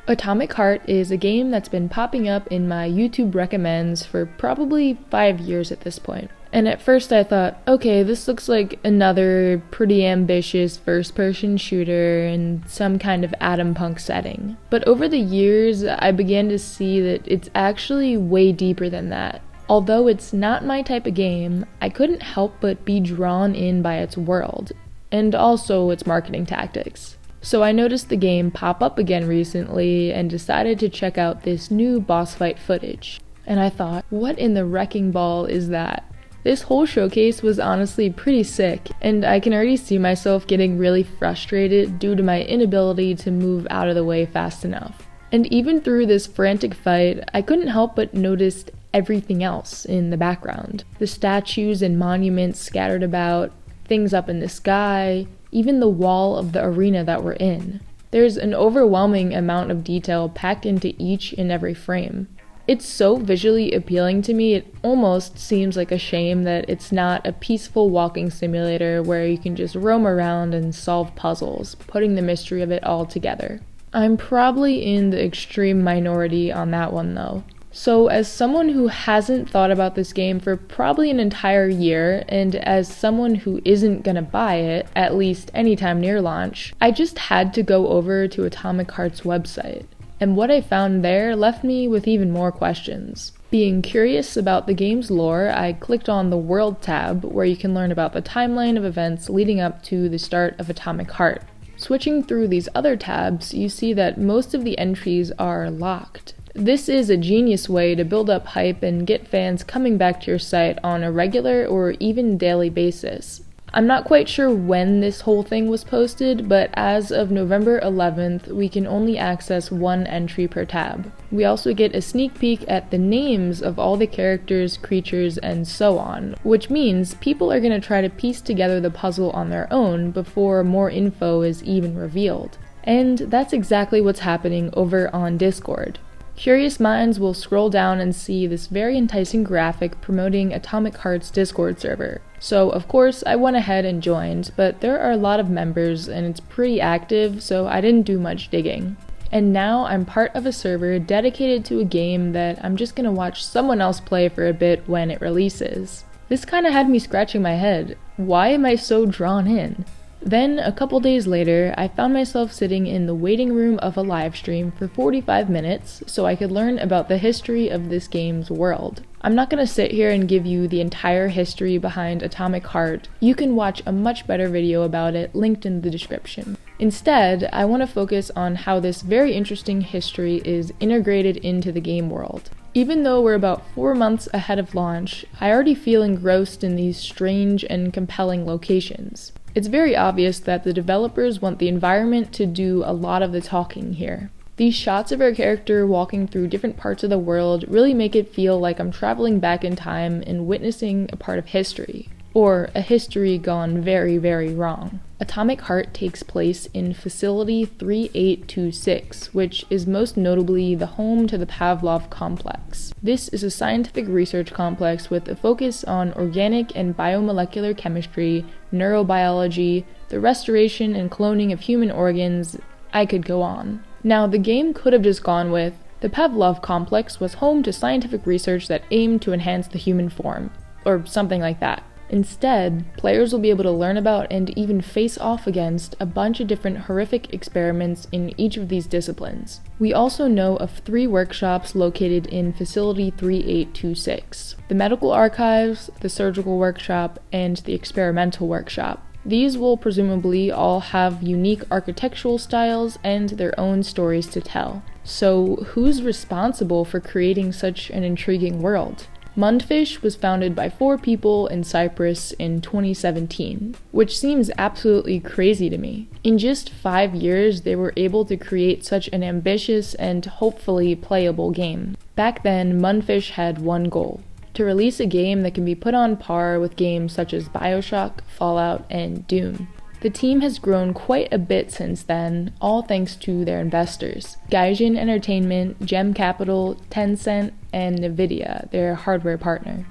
Atomic Heart is a game that's been popping up in my YouTube recommends for probably 5 years at this point. And at first I thought, okay, this looks like another pretty ambitious first-person shooter in some kind of Atom Punk setting. But over the years, I began to see that it's actually way deeper than that. Although it's not my type of game, I couldn't help but be drawn in by its world, and also its marketing tactics. So I noticed the game pop up again recently and decided to check out this new boss fight footage. And I thought, what in the wrecking ball is that? This whole showcase was honestly pretty sick, and I can already see myself getting really frustrated due to my inability to move out of the way fast enough. And even through this frantic fight, I couldn't help but notice everything else in the background. The statues and monuments scattered about, things up in the sky, even the wall of the arena that we're in. There's an overwhelming amount of detail packed into each and every frame. It's so visually appealing to me, it almost seems like a shame that it's not a peaceful walking simulator where you can just roam around and solve puzzles, putting the mystery of it all together. I'm probably in the extreme minority on that one though. So as someone who hasn't thought about this game for probably an entire year, and as someone who isn't gonna buy it, at least anytime near launch, I just had to go over to Atomic Heart's website. And what I found there left me with even more questions. Being curious about the game's lore, I clicked on the World tab, where you can learn about the timeline of events leading up to the start of Atomic Heart. Switching through these other tabs, you see that most of the entries are locked. This is a genius way to build up hype and get fans coming back to your site on a regular or even daily basis. I'm not quite sure when this whole thing was posted, but as of November 11th, we can only access one entry per tab. We also get a sneak peek at the names of all the characters, creatures, and so on, which means people are going to try to piece together the puzzle on their own before more info is even revealed. And that's exactly what's happening over on Discord. Curious minds will scroll down and see this very enticing graphic promoting Atomic Heart's Discord server. So of course I went ahead and joined, but there are a lot of members and it's pretty active, so I didn't do much digging. And now I'm part of a server dedicated to a game that I'm just gonna watch someone else play for a bit when it releases. This kinda had me scratching my head. Why am I so drawn in? Then, a couple days later, I found myself sitting in the waiting room of a live stream for 45 minutes so I could learn about the history of this game's world. I'm not going to sit here and give you the entire history behind Atomic Heart. You can watch a much better video about it linked in the description. Instead, I want to focus on how this very interesting history is integrated into the game world. Even though we're about 4 months ahead of launch, I already feel engrossed in these strange and compelling locations. It's very obvious that the developers want the environment to do a lot of the talking here. These shots of our character walking through different parts of the world really make it feel like I'm traveling back in time and witnessing a part of history. Or a history gone very, very wrong. Atomic Heart takes place in Facility 3826, which is most notably the home to the Pavlov complex. This is a scientific research complex with a focus on organic and biomolecular chemistry, neurobiology, the restoration and cloning of human organs. I could go on. Now, the game could have just gone with, the Pavlov complex was home to scientific research that aimed to enhance the human form, or something like that. Instead, players will be able to learn about and even face off against a bunch of different horrific experiments in each of these disciplines. We also know of 3 workshops located in Facility 3826: the Medical Archives, the Surgical Workshop, and the Experimental Workshop. These will presumably all have unique architectural styles and their own stories to tell. So, who's responsible for creating such an intriguing world? Mundfish was founded by 4 people in Cyprus in 2017, which seems absolutely crazy to me. In just 5 years, they were able to create such an ambitious and hopefully playable game. Back then, Mundfish had one goal: to release a game that can be put on par with games such as BioShock, Fallout, and Doom. The team has grown quite a bit since then, all thanks to their investors: Gaijin Entertainment, Gem Capital, Tencent, and Nvidia, their hardware partner.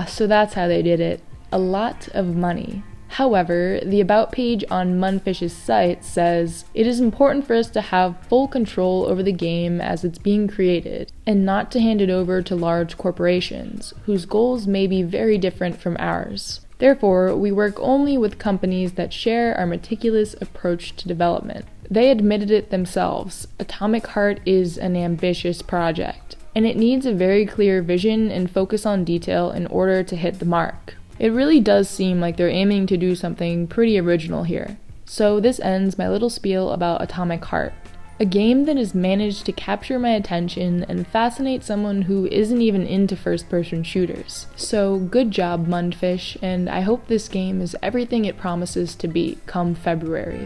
So that's how they did it. A lot of money. However, the About page on Mundfish's site says, "It is important for us to have full control over the game as it's being created, and not to hand it over to large corporations, whose goals may be very different from ours. Therefore, we work only with companies that share our meticulous approach to development." They admitted it themselves. Atomic Heart is an ambitious project, and it needs a very clear vision and focus on detail in order to hit the mark. It really does seem like they're aiming to do something pretty original here. So this ends my little spiel about Atomic Heart, a game that has managed to capture my attention and fascinate someone who isn't even into first-person shooters. So good job, Mundfish, and I hope this game is everything it promises to be come February.